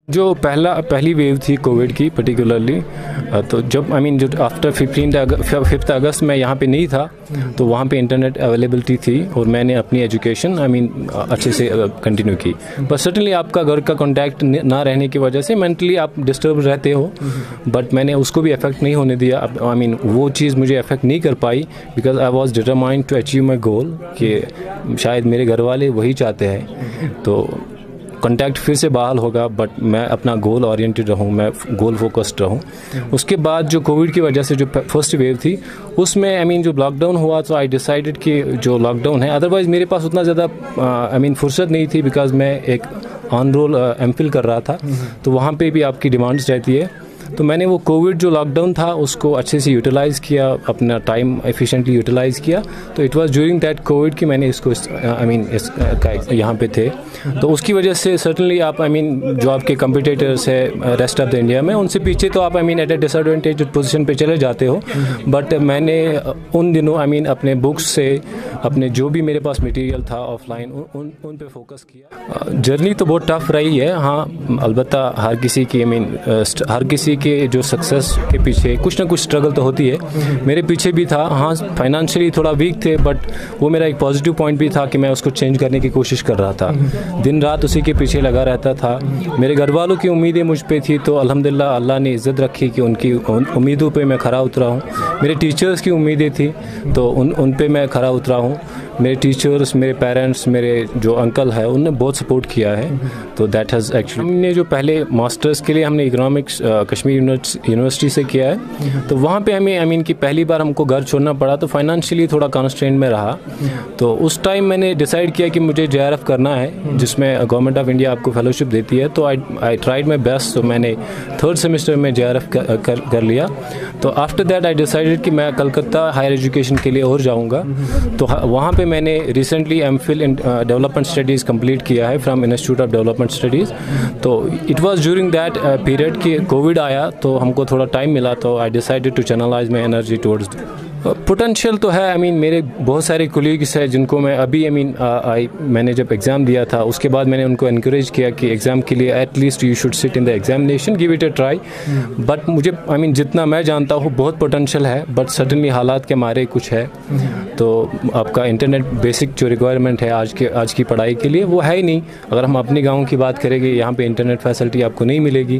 जो पहली वेव थी कोविड की पर्टिकुलरली, तो जब जो आफ्टर 5th अगस्त मैं यहाँ पे नहीं था, तो वहाँ पे इंटरनेट अवेलेबिलिटी थी और मैंने अपनी एजुकेशन अच्छे से कंटिन्यू की। बट सर्टनली आपका घर का कॉन्टैक्ट ना रहने की वजह से मेंटली आप डिस्टर्ब रहते हो, बट मैंने उसको भी अफेक्ट नहीं होने दिया। वो चीज़ मुझे अफेक्ट नहीं कर पाई because I was determined to achieve my goal, कि शायद मेरे घर वाले वही चाहते हैं, तो कॉन्टैक्ट फिर से बहाल होगा, बट मैं अपना गोल ओरिएंटेड रहूँ, मैं गोल फोकस्ड रहूँ। उसके बाद जो कोविड की वजह से जो फर्स्ट वेव थी उसमें जो लॉकडाउन हुआ, तो आई डिसाइडेड कि जो लॉकडाउन है, अदरवाइज़ मेरे पास उतना ज़्यादा फुर्सत नहीं थी बिकॉज मैं एक ऑन रोल एमफिल कर रहा था, तो वहाँ पे भी आपकी डिमांड्स रहती है। तो मैंने वो कोविड जो लॉकडाउन था उसको अच्छे से यूटिलाइज़ किया, अपना टाइम एफिशिएंटली यूटिलाइज़ किया। तो it was during that Covid कि मैंने इसको यहाँ पे थे, तो उसकी वजह से सर्टनली आप जो आपके कंपिटिटर्स है रेस्ट ऑफ द इंडिया में, उनसे पीछे तो आप एट ए डिसएडवांटेज पोजीशन पे चले जाते हो। बट मैंने उन दिनों अपने बुक्स से, अपने जो भी मेरे पास मटेरियल था ऑफलाइन, उन पे फोकस किया। जर्नी तो बहुत टफ रही है, हाँ, अलबत्ता हर किसी की हर किसी के जो सक्सेस के पीछे कुछ ना कुछ स्ट्रगल तो होती है। मेरे पीछे भी था, हाँ, फाइनेंशियली थोड़ा वीक थे, बट वो मेरा एक पॉजिटिव पॉइंट भी था कि मैं उसको चेंज करने की कोशिश कर रहा था, दिन रात उसी के पीछे लगा रहता था। मेरे घर वालों की उम्मीदें मुझ पे थी, तो अल्हम्दुलिल्लाह अल्लाह ने इज़्ज़त रखी कि उनकी उम्मीदों पे मैं खरा उतरा हूँ। मेरे टीचर्स की उम्मीदें थी, तो उन पे मैं खरा उतरा हूँ। मेरे टीचर्स, मेरे पेरेंट्स, मेरे जो अंकल है, उनने बहुत सपोर्ट किया है। तो दैट हैज़ एक्चुअली, हमने जो पहले मास्टर्स के लिए हमने इकोनॉमिक्स कश्मीर यूनिवर्सिटी से किया है, तो वहाँ पे हमें कि पहली बार हमको घर छोड़ना पड़ा, तो फाइनेंशियली थोड़ा कॉन्स्ट्रेंट में रहा। तो उस टाइम मैंने डिसाइड किया कि मुझे JRF करना है, जिसमें गवर्नमेंट ऑफ इंडिया आपको फेलोशिप देती है। तो आई ट्राइड माई बेस्ट, तो मैंने 3rd सेमेस्टर में JRF कर लिया। तो आफ्टर दैट आई डिसाइडेड कि मैं कलकत्ता हायर एजुकेशन के लिए और जाऊँगा। तो वहाँ पे मैंने recently MPhil in development studies complete किया है from institute of development studies. तो it was during that period कि कोविड आया, तो हमको थोड़ा टाइम मिला, तो I decided to channelize my energy towards. Potential तो है, मेरे बहुत सारे कोलीग्स हैं जिनको मैं अभी मैंने जब एग्ज़ाम दिया था उसके बाद मैंने उनको इनकरेज किया कि एग्ज़ाम के लिए at least you should sit in the examination, give it a try. But मुझे जितना मैं जानता हूँ बहुत पोटेंशियल है, बट सडनली हालात के मारे कुछ है। तो आपका इंटरनेट बेसिक जो रिक्वायरमेंट है आज की पढ़ाई के लिए वो है ही नहीं। अगर हम अपने गाँव की बात करेंगे, यहाँ पे इंटरनेट फैसिलिटी आपको नहीं मिलेगी।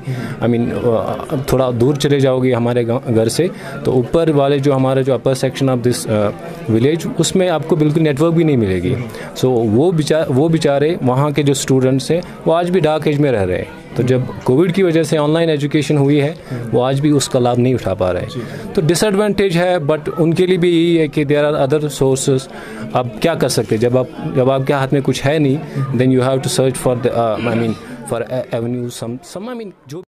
थोड़ा दूर चले जाओगे हमारे घर से, तो ऊपर वाले जो हमारे जो अपर सेक्शन ऑफ दिस विलेज, उसमें आपको बिल्कुल नेटवर्क भी नहीं मिलेगी। सो वो बेचारे वहाँ के जो स्टूडेंट्स हैं वो आज भी डार्क एज में रह रहे हैं। तो जब कोविड की वजह से ऑनलाइन एजुकेशन हुई है, वो आज भी उसका लाभ नहीं उठा पा रहे हैं। तो डिसएडवांटेज है, बट उनके लिए भी यही है कि देयर आर अदर सोर्सेस। आप क्या कर सकते हैं जब आपके हाथ में कुछ है नहीं, then you have to search for the for avenue some जो